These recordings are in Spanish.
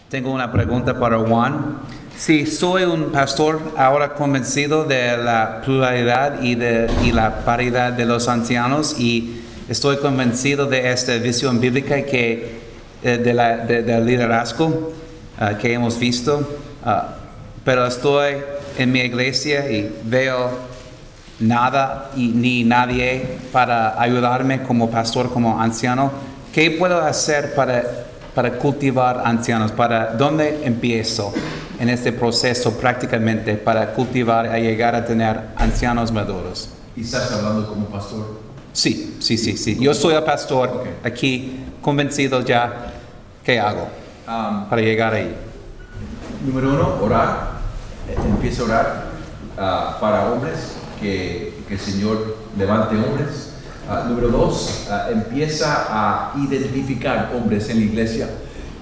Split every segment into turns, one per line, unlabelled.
Tengo una pregunta para Juan. Sí, soy un pastor ahora convencido de la pluralidad y la paridad de los ancianos y estoy convencido de esta visión bíblica del liderazgo que hemos visto, pero estoy en mi iglesia y veo nada ni nadie para ayudarme como pastor, como anciano. ¿Qué puedo hacer para cultivar ancianos? ¿Dónde empiezo en este proceso prácticamente para cultivar y llegar a tener ancianos maduros?
¿Y estás hablando como pastor?
Sí. Yo soy el pastor aquí, convencido ya. ¿Qué hago para llegar ahí?
Número 1, orar. Empieza a orar para hombres, que el Señor levante hombres. Número 2, empieza a identificar hombres en la iglesia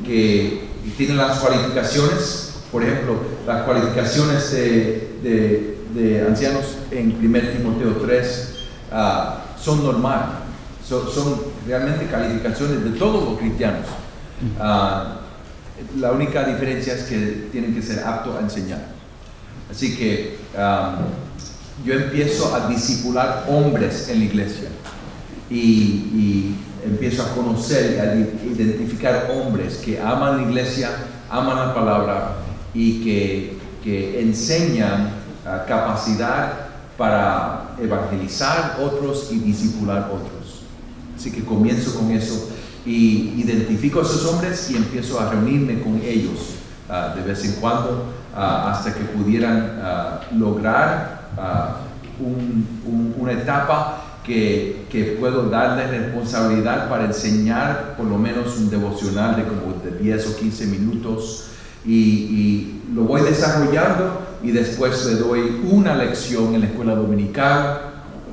que tienen las cualificaciones. Por ejemplo, las cualificaciones de ancianos en 1 Timoteo 3 son normales, son realmente calificaciones de todos los cristianos. La única diferencia es que tienen que ser aptos a enseñar. Así que yo empiezo a discipular hombres en la iglesia y empiezo a conocer y a identificar hombres que aman la iglesia, aman la palabra y que enseñan capacidad para evangelizar otros y discipular otros. Así que comienzo con eso y identifico a esos hombres y empiezo a reunirme con ellos de vez en cuando hasta que pudieran lograr una etapa que puedo darle responsabilidad para enseñar por lo menos un devocional de como de 10 o 15 minutos y lo voy desarrollando y después le doy una lección en la escuela dominical,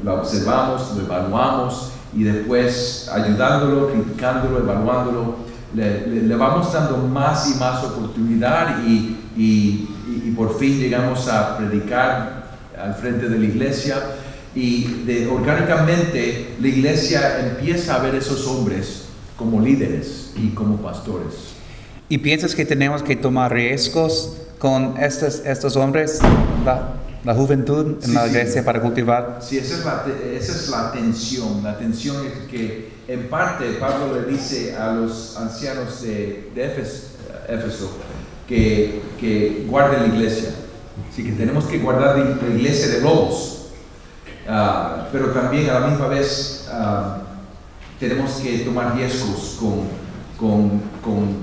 la observamos, lo evaluamos y después ayudándolo, criticándolo, evaluándolo, le vamos dando más y más oportunidad y por fin llegamos a predicar al frente de la iglesia y orgánicamente la iglesia empieza a ver esos hombres como líderes y como pastores.
¿Y piensas que tenemos que tomar riesgos con estos hombres, la juventud en la iglesia para cultivar?
Sí, esa es la tensión. La tensión es que en parte Pablo le dice a los ancianos de Éfeso que guarden la iglesia. Así que tenemos que guardar la iglesia de lobos. Pero también a la misma vez tenemos que tomar riesgos con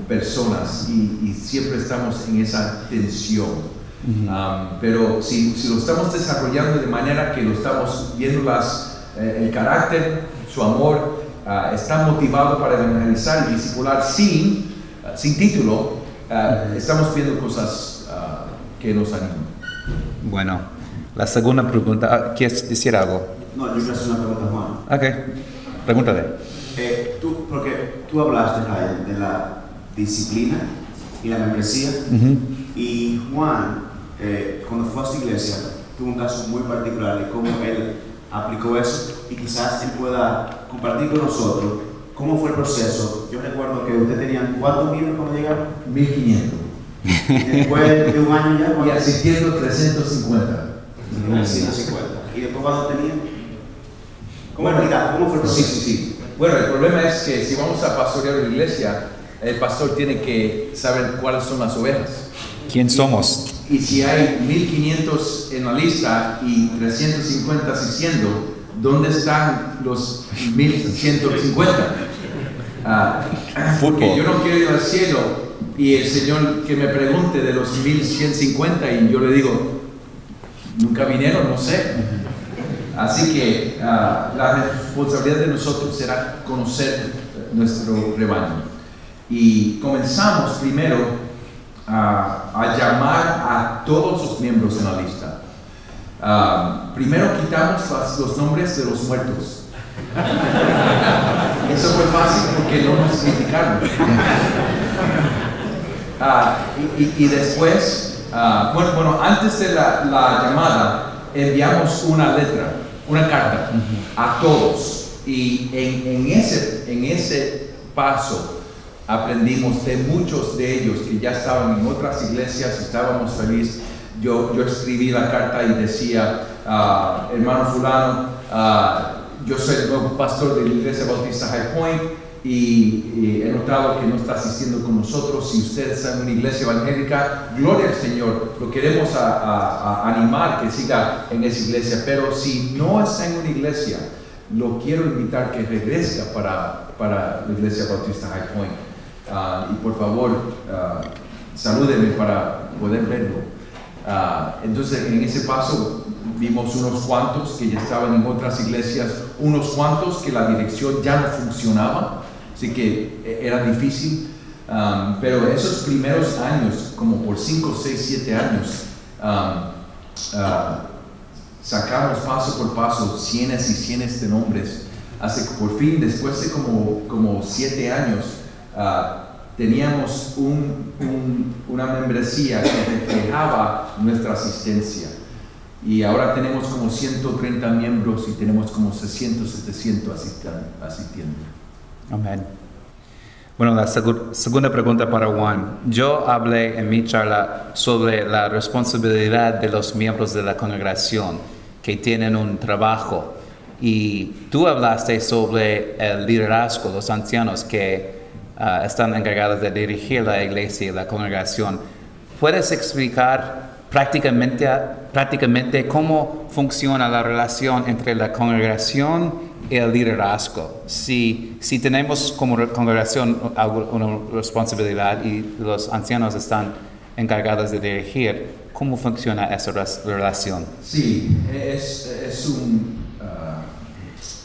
personas y siempre estamos en esa tensión. Pero si lo estamos desarrollando de manera que lo estamos viendo el carácter, su amor, está motivado para evangelizar y discipular sin título, estamos viendo cosas que nos animan.
Bueno, la segunda pregunta, ¿quieres decir algo?
No, yo quiero hacer una pregunta, Juan.
Ok, pregúntale.
Porque tú hablaste, Ryan, de la disciplina y la membresía. Y Juan, cuando fue a su iglesia, tuvo un caso muy particular de cómo él aplicó eso y quizás él pueda compartir con nosotros cómo fue el proceso. Yo recuerdo que usted tenía ¿cuántos miembros cuando llegaron?
1500.
Después de un año ya.
Y asistiendo 350.
350. ¿Y después cuándo tenían? ¿Cómo fue el proceso?
Sí. Bueno, el problema es que si vamos a pastorear la iglesia, el pastor tiene que saber cuáles son las ovejas.
¿Quién somos?
Y si hay 1500 en la lista y 350 asistiendo, ¿dónde están los 1150? Porque yo no quiero ir al cielo y el Señor que me pregunte de los 1150 y yo le digo, nunca vinieron, no sé. Así que la responsabilidad de nosotros será conocer nuestro rebaño. Y comenzamos primero a llamar a todos los miembros en la lista. Primero quitamos los nombres de los muertos. Eso fue fácil porque no nos criticaron. Y después, antes de la llamada, enviamos una letra, una carta a todos. Y en ese paso, aprendimos de muchos de ellos que ya estaban en otras iglesias, estábamos felices. Yo escribí la carta y decía, hermano fulano, yo soy el nuevo pastor de la Iglesia Bautista High Point y he notado que no está asistiendo con nosotros. Si usted está en una iglesia evangélica, gloria al Señor, lo queremos animar que siga en esa iglesia, pero si no está en una iglesia, lo quiero invitar que regrese para la Iglesia Bautista High Point. Y por favor, salúdeme para poder verlo. Entonces, en ese paso vimos unos cuantos que ya estaban en otras iglesias, unos cuantos que la dirección ya no funcionaba, así que era difícil. Pero esos primeros años, como por 5, 6, 7 años, sacamos paso por paso cientos y cientos de nombres. Hasta que por fin, después de como 7 años, teníamos una membresía que reflejaba nuestra asistencia. Y ahora tenemos como 130 miembros y tenemos como 600, 700 asistiendo.
Amén. Bueno, la segunda pregunta para Juan. Yo hablé en mi charla sobre la responsabilidad de los miembros de la congregación que tienen un trabajo. Y tú hablaste sobre el liderazgo, los ancianos que están encargados de dirigir la iglesia y la congregación. ¿Puedes explicar prácticamente cómo funciona la relación entre la congregación y el liderazgo? Si tenemos como congregación una responsabilidad y los ancianos están encargados de dirigir, ¿cómo funciona esa relación?
Sí, es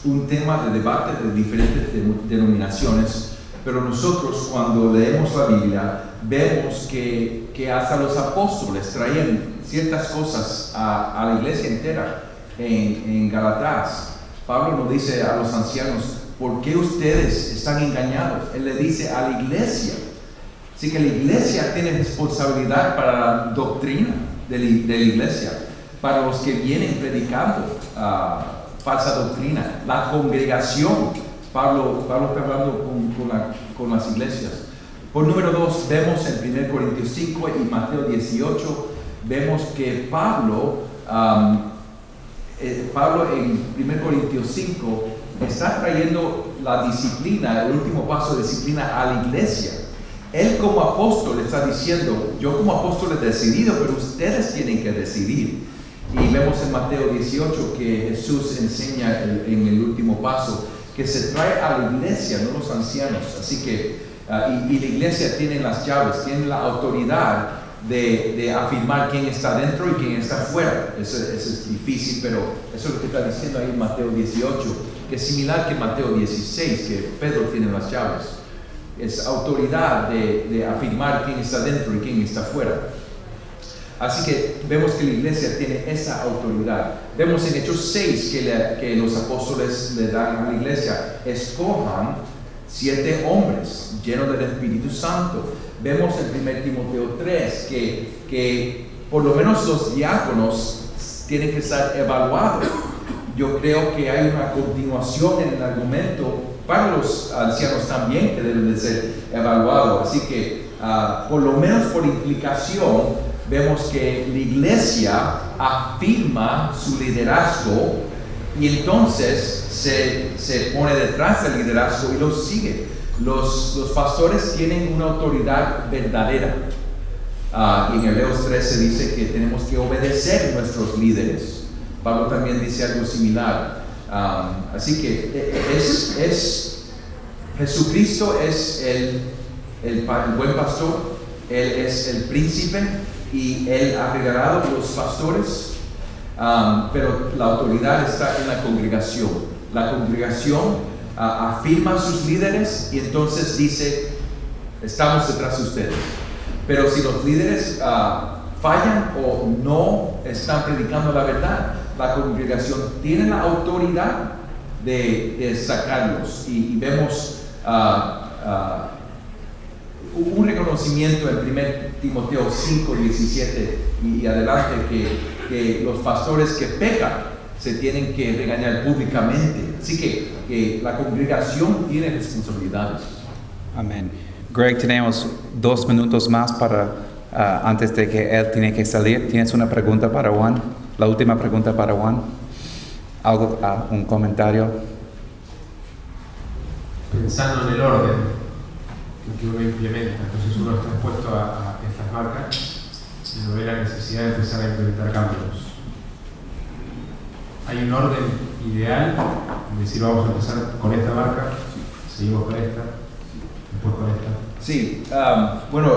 un tema de debate de diferentes denominaciones. Pero nosotros cuando leemos la Biblia vemos que hasta los apóstoles traían ciertas cosas a la iglesia entera. En Galatas, Pablo nos dice a los ancianos, ¿por qué ustedes están engañados? Él le dice a la iglesia. Así que la iglesia tiene responsabilidad para la doctrina de la iglesia, para los que vienen predicando falsa doctrina, la congregación. Pablo está hablando con las iglesias. Por número 2, vemos en 1 Corintios 5 y Mateo 18, vemos que Pablo en 1 Corintios 5 está trayendo la disciplina, el último paso de disciplina a la iglesia. Él como apóstol está diciendo, yo como apóstol he decidido, pero ustedes tienen que decidir. Y vemos en Mateo 18 que Jesús enseña en el último paso que se trae a la iglesia, no los ancianos. Así que, y la iglesia tiene las llaves, tiene la autoridad de afirmar quién está dentro y quién está fuera. Eso es difícil, pero eso es lo que está diciendo ahí en Mateo 18, que es similar que Mateo 16, que Pedro tiene las llaves. Es autoridad de afirmar quién está dentro y quién está fuera. Así que vemos que la iglesia tiene esa autoridad. Vemos en Hechos 6 que los apóstoles le dan a la iglesia, escojan 7 hombres llenos del Espíritu Santo. Vemos en 1 Timoteo 3 que por lo menos los diáconos tienen que ser evaluados. Yo creo que hay una continuación en el argumento para los ancianos también que deben de ser evaluados. Así que por lo menos por implicación vemos que la iglesia afirma su liderazgo y entonces se pone detrás del liderazgo y lo sigue. Los pastores tienen una autoridad verdadera. Y en Hebreos 13 dice que tenemos que obedecer a nuestros líderes. Pablo también dice algo similar. Así que Jesucristo es el buen pastor, Él es el príncipe y Él ha regalado los pastores, pero la autoridad está en la congregación. La congregación afirma a sus líderes y entonces dice, estamos detrás de ustedes. Pero si los líderes fallan o no están predicando la verdad, la congregación tiene la autoridad de sacarlos. Y vemos un reconocimiento en 1 Timoteo 5, 17 y adelante que los pastores que pecan se tienen que regañar públicamente. Así que la congregación tiene responsabilidades.
Amén. Greg, tenemos 2 minutos más para antes de que él tiene que salir. ¿Tienes una pregunta para Juan? La última pregunta para Juan. ¿Algo, un comentario?
Pensando en el orden en que uno implementa, entonces uno está expuesto a estas marcas y no ve la necesidad de empezar a implementar cambios. Hay un orden ideal, es decir, vamos a empezar con esta marca, seguimos con esta, después con esta.
Sí, bueno,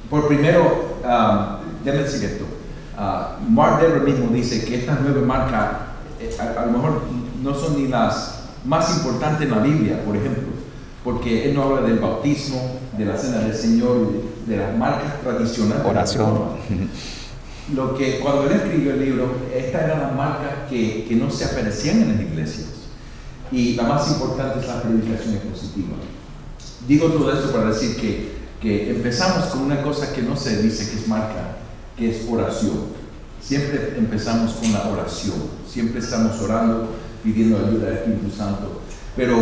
por primero, déjame decir esto. Mark Dever mismo dice que estas 9 marcas a lo mejor no son ni las más importantes en la Biblia, por ejemplo, porque él no habla del bautismo, de la cena del Señor, de las marcas tradicionales.
Oración.
Lo que cuando él escribió el libro, estas eran las marcas que no se aparecían en las iglesias, y la más importante es la predicación expositiva. Digo todo esto para decir que empezamos con una cosa que no se dice que es marca, que es oración. Siempre empezamos con la oración, siempre estamos orando, pidiendo ayuda del Espíritu Santo, pero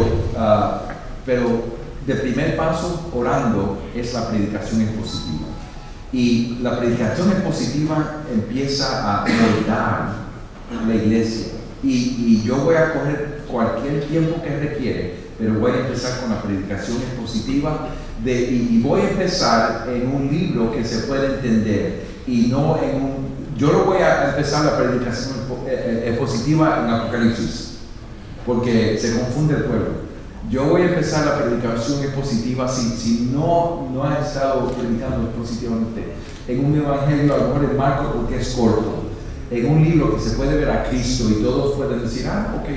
de primer paso, orando, es la predicación expositiva. Y la predicación expositiva empieza a moldar la iglesia. Y yo voy a coger cualquier tiempo que requiere, pero voy a empezar con la predicación expositiva y voy a empezar en un libro que se pueda entender y no en un... Yo no voy a empezar la predicación expositiva en Apocalipsis, porque se confunde el pueblo. Yo voy a empezar la predicación expositiva si no ha estado predicando expositivamente en un evangelio, a lo mejor en Marcos porque es corto, en un libro que se puede ver a Cristo y todos pueden decir, ok,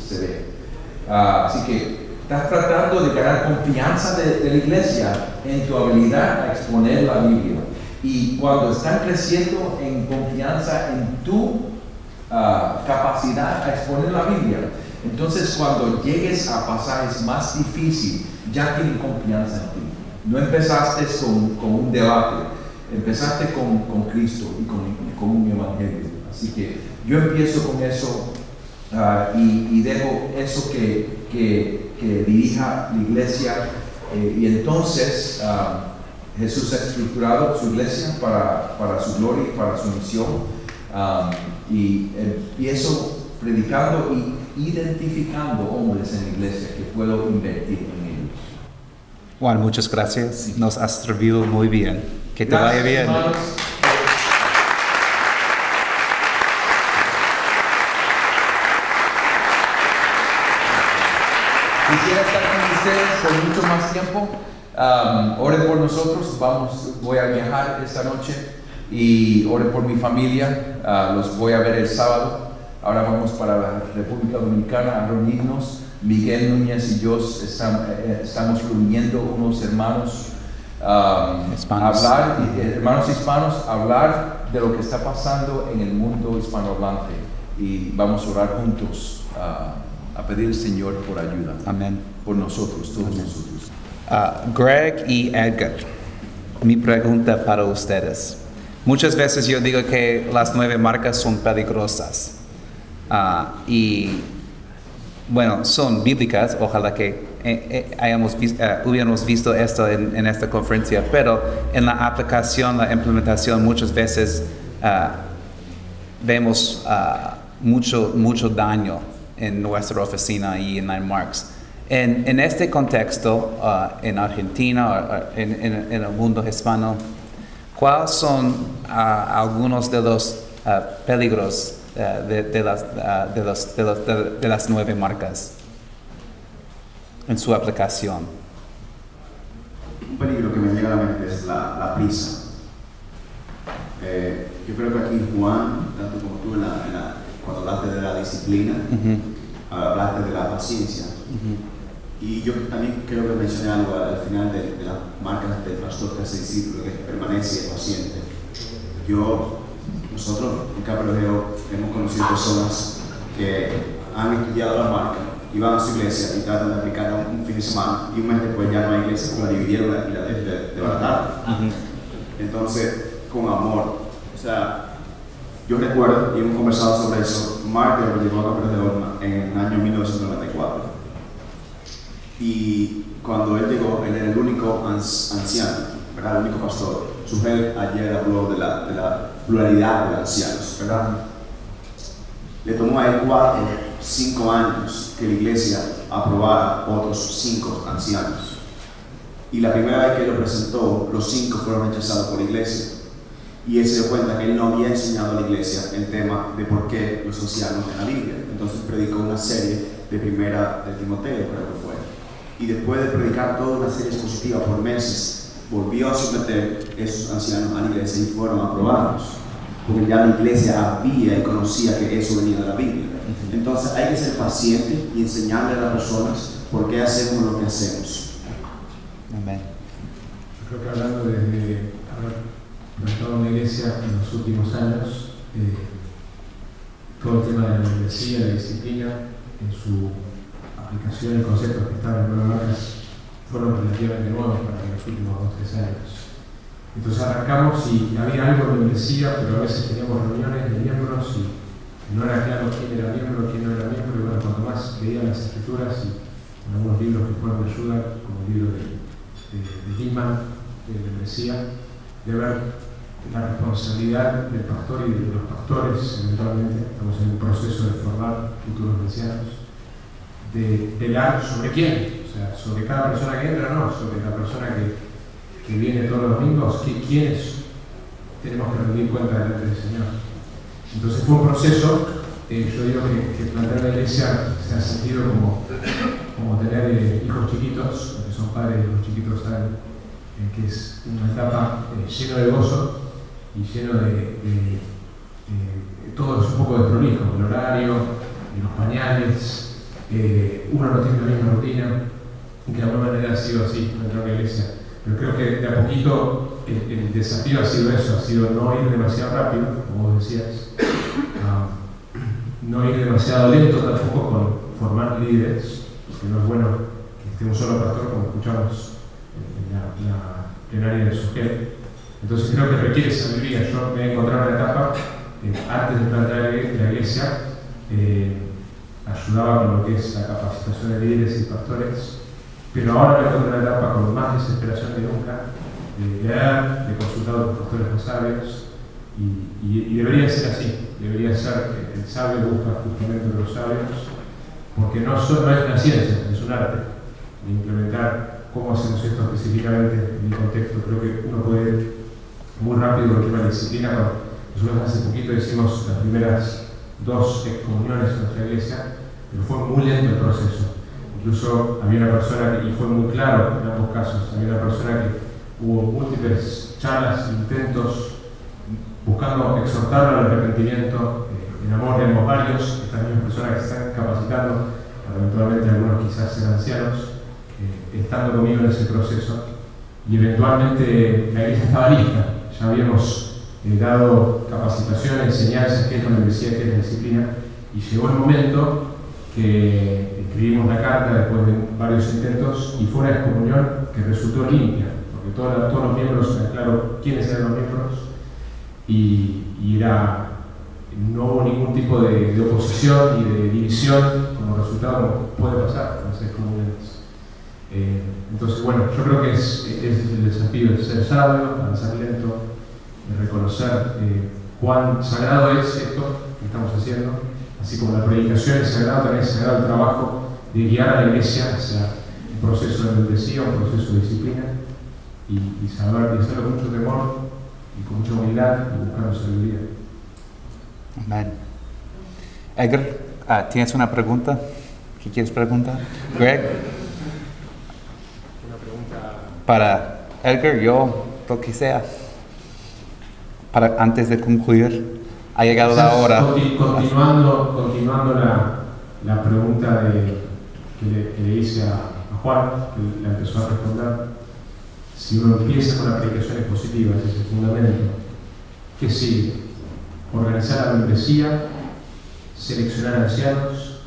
se ve. Así que estás tratando de ganar confianza de la iglesia en tu habilidad a exponer la Biblia. Y cuando están creciendo en confianza en tu capacidad a exponer la Biblia, entonces cuando llegues a pasajes más difíciles, ya tienen confianza en ti. No empezaste con un debate, empezaste con Cristo y con un evangelio. Así que yo empiezo con eso y dejo eso que dirija la iglesia. Y entonces Jesús ha estructurado su iglesia para su gloria y para su misión. Y empiezo predicando y identificando hombres en la iglesia que puedo invertir en ellos.
Juan, muchas gracias. Nos has servido muy bien. Que te vaya bien.
Hermanos. Quisiera estar con ustedes por mucho más tiempo. Oren por nosotros. Voy a viajar esta noche y oren por mi familia. Los voy a ver el sábado. Ahora vamos para la República Dominicana a reunirnos. Miguel Núñez y yo estamos reuniendo unos hermanos hermanos hispanos, hablar de lo que está pasando en el mundo hispanohablante, y vamos a orar juntos a pedir al Señor por ayuda.
Amén.
Por nosotros, todos nosotros.
Greg y Edgar, mi pregunta para ustedes. Muchas veces yo digo que las 9 marcas son peligrosas. Y bueno, son bíblicas, ojalá que hubiéramos visto esto en esta conferencia, pero en la aplicación, la implementación, muchas veces vemos mucho daño en nuestra oficina y en Landmarks. En este contexto, en Argentina, en el mundo hispano, ¿cuáles son algunos de los peligros de las 9 marcas en su aplicación?
Un peligro que me llega a la mente es la prisa. Yo creo que aquí Juan, tanto como tú cuando hablaste de la disciplina, hablaste de la paciencia. Y yo también creo que mencioné algo al final de las marcas del pastor que hace discípulo, que permanece paciente. Nosotros en Capelogeo hemos conocido personas que han estudiado la marca y van a su iglesia y tratan de aplicarla un fin de semana, y un mes después ya no hay iglesia porque la dividieron y la desbarataron. Entonces, con amor. O sea, yo recuerdo, y hemos conversado sobre eso, Mark Dever llegó a Capelogeo en el año 1994. Y cuando él llegó, él era el único anciano, ¿verdad? El único pastor. Su jefe ayer habló de la pluralidad de ancianos, ¿verdad? Le tomó a él 4, 5 años que la iglesia aprobara otros 5 ancianos. Y la primera vez que él lo presentó, los 5 fueron rechazados por la iglesia. Y él se dio cuenta que él no había enseñado a la iglesia el tema de por qué los ancianos en la Biblia. Entonces predicó una serie de primera de Timoteo, creo que fue. Y después de predicar toda una serie expositiva por meses, volvió a someter esos ancianos a la iglesia y fueron aprobados. Porque ya la iglesia había y conocía que eso venía de la Biblia. Entonces hay que ser paciente y enseñarle a las personas por qué hacemos lo que hacemos.
Amén.
Yo creo que hablando de haber plantado una iglesia en los últimos años, todo el tema de la membresía, la disciplina, en su aplicación y conceptos que estaban en nuevas marcas fueron relativamente nuevos para los últimos 2 o 3 años. Entonces arrancamos y había algo de membresía, pero a veces teníamos reuniones de miembros y no era claro quién era miembro, quién no era miembro, y bueno, cuanto más leían las escrituras y algunos libros que fueron de ayuda, como el libro de Lima, de membresía, de ver la responsabilidad del pastor y de los pastores, eventualmente, estamos en un proceso de formar futuros ancianos, de velar sobre quién, o sea, sobre cada persona que entra, no, sobre la persona que viene todos los domingos, quiénes tenemos que rendir cuenta delante del Señor. Entonces fue un proceso, yo digo que plantear la iglesia se ha sentido como tener hijos chiquitos, porque son padres de hijos chiquitos, saben que es una etapa llena de gozo y lleno de todo es un poco de prolijo, el horario, los pañales, uno no tiene la misma rutina, y que de alguna manera ha sido así dentro de la iglesia. Pero creo que de a poquito el desafío ha sido eso, ha sido no ir demasiado rápido, como vos decías, no ir demasiado lento tampoco con formar líderes, porque no es bueno que esté un solo pastor, como escuchamos en la plenaria de Sugel. Entonces creo que requiere sabiduría. Yo me he encontrado en la etapa, antes de plantar la iglesia, ayudaba con lo que es la capacitación de líderes y pastores, pero ahora me encuentro en una etapa con más desesperación que nunca, de leer, de consultar a los pastores más sabios, y debería ser así, debería ser el sabio busca justamente los sabios, porque no es una ciencia, es un arte, de implementar cómo hacemos esto específicamente en mi contexto. Creo que uno puede ir muy rápido con la disciplina. Nosotros hace poquito hicimos las primeras 2 excomuniones en nuestra iglesia, pero fue muy lento el proceso. Incluso había una persona, y fue muy claro en ambos casos, había una persona que hubo múltiples charlas, intentos, buscando exhortarlo al arrepentimiento. En amor tenemos varios, estas mismas personas que se están capacitando, para eventualmente algunos quizás ser ancianos, estando conmigo en ese proceso, y eventualmente la iglesia estaba lista. Ya habíamos dado capacitación, enseñanzas, qué es la membresía, qué es la disciplina, y llegó el momento que escribimos la carta después de varios intentos, y fue una excomunión que resultó limpia, porque todos los miembros, claro quiénes eran los miembros, y no hubo ningún tipo de oposición y de división como resultado, como puede pasar en las excomuniones. Entonces, bueno, yo creo que ese es el desafío de ser sabio, avanzar lento, de reconocer cuán sagrado es esto que estamos haciendo, así como la predicación es sagrada, también es sagrado el trabajo de guiar a la iglesia hacia un proceso de membresía, un proceso de disciplina, y saber y hacerlo con mucho temor y con mucha humildad y buscando sabiduría.
Amén. Edgar, ¿tienes una pregunta? ¿Qué quieres preguntar? Greg. Para Edgar, yo, lo que sea, antes de concluir, ha llegado la hora.
Continuando la pregunta que le hice a Juan, que la empezó a responder, si uno empieza con aplicaciones positivas, ese es el fundamento, ¿qué sigue? Organizar la membresía, seleccionar ancianos.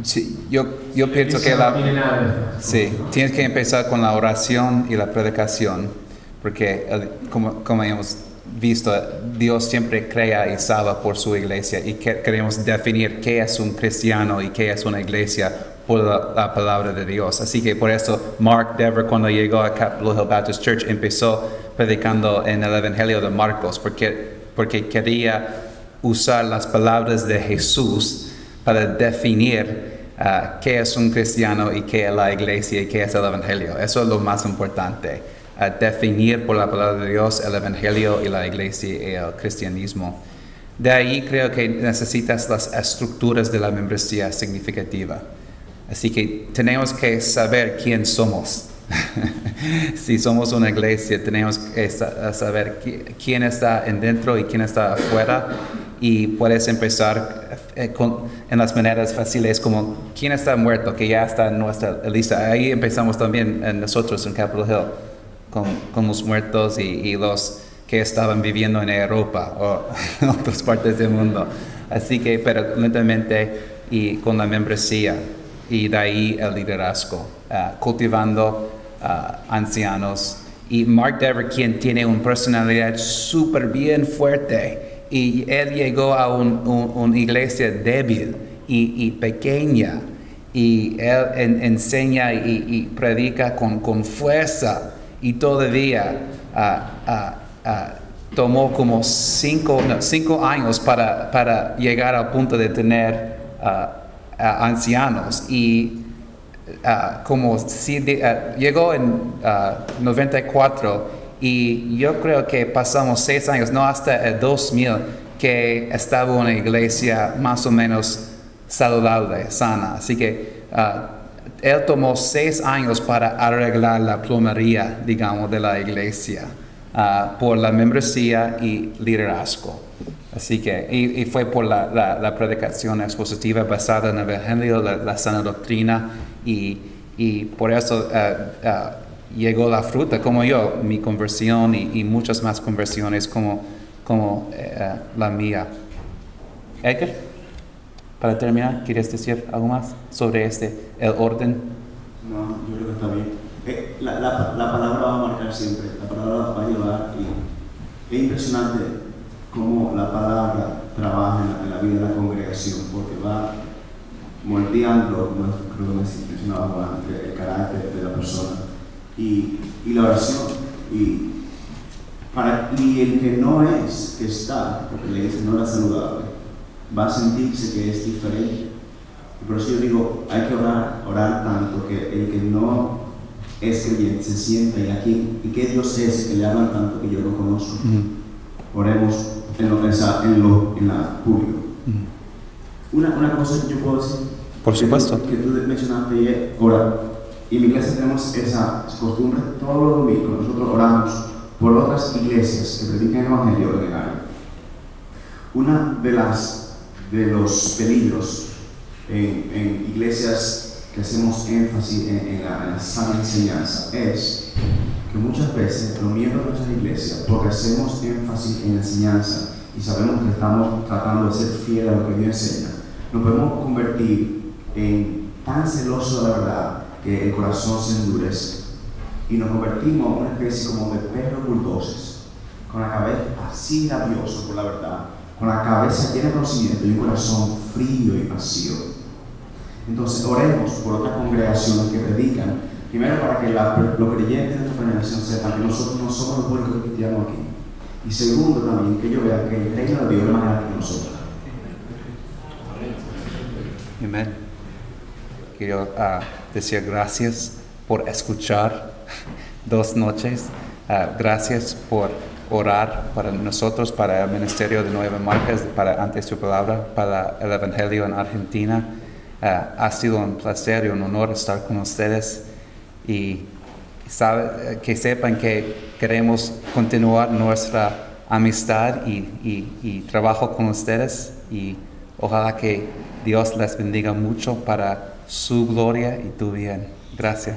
Sí, yo pienso que tienes que empezar con la oración y la predicación, porque como hemos visto, Dios siempre crea y salva por su iglesia, y queremos definir qué es un cristiano y qué es una iglesia por la palabra de Dios. Así que por eso Mark Dever, cuando llegó a Capitol Hill Baptist Church, empezó predicando en el Evangelio de Marcos, porque quería usar las palabras de Jesús para definir qué es un cristiano y qué es la iglesia y qué es el Evangelio. Eso es lo más importante, definir por la palabra de Dios el Evangelio y la iglesia y el cristianismo. De ahí creo que necesitas las estructuras de la membresía significativa. Así que tenemos que saber quién somos. Si somos una iglesia, tenemos que saber quién está dentro y quién está afuera. Y puedes empezar en las maneras fáciles como quién está muerto, que ya está en nuestra lista. Ahí empezamos también nosotros en Capitol Hill con los muertos y los que estaban viviendo en Europa o en otras partes del mundo. Así que, pero lentamente y con la membresía y de ahí el liderazgo, cultivando ancianos. Y Mark Dever, quien tiene una personalidad súper bien fuerte, y él llegó a una iglesia débil y pequeña, y él enseña y predica con fuerza, y todavía tomó como 5 años para llegar al punto de tener ancianos. Y llegó en 94, y yo creo que pasamos 6 años, no hasta el 2000, que estaba una iglesia más o menos saludable, sana. Así que él tomó 6 años para arreglar la plomería, digamos, de la iglesia, por la membresía y liderazgo. Así que, y fue por la predicación expositiva basada en el Evangelio, la sana doctrina, y por eso llegó la fruta, como yo, mi conversión y muchas más conversiones como la mía. Edgar, para terminar, ¿quieres decir algo más sobre el orden?
No, yo creo que está bien. La palabra va a marcar siempre, la palabra va a llevar, y es impresionante cómo la palabra trabaja en la vida de la congregación, porque va moldeando, como creo que mencionaba Juan, el carácter de la persona y la oración. Y el que no es, que está, porque le dice no era saludable, va a sentirse que es diferente. Y por eso yo digo, hay que orar tanto, que el que no es creyente se sienta y que Dios es que le hablan tanto que yo no conozco. Oremos en la público. Una cosa que yo puedo decir,
por supuesto,
que tú mencionaste y es orar. Y en mi iglesia tenemos esa costumbre, todos los domingos nosotros oramos por otras iglesias que predican el Evangelio en el área. Una de los peligros en iglesias que hacemos énfasis en la sana enseñanza es que muchas veces los miembros de nuestras iglesias, porque hacemos énfasis en la enseñanza y sabemos que estamos tratando de ser fieles a lo que Dios enseña, nos podemos convertir en tan celosos de la verdad que el corazón se endurece y nos convertimos en una especie como de perros bulldozers, con la cabeza así rabioso por la verdad, con la cabeza llena de conocimiento y un corazón frío y vacío. Entonces oremos por otras congregaciones que predican, primero para que los creyentes de nuestra generación sepan que nosotros no somos los únicos cristianos aquí, y segundo también que ellos vean que el reino de Dios es más grande que nosotros.
Amén. Quiero decir gracias por escuchar 2 noches. Gracias por orar para nosotros, para el Ministerio de Nueva Marcas, para Ante Su Palabra, para el Evangelio en Argentina. Ha sido un placer y un honor estar con ustedes, y que sepan que queremos continuar nuestra amistad y trabajo con ustedes, y ojalá que Dios les bendiga mucho para su gloria y tu bien. Gracias.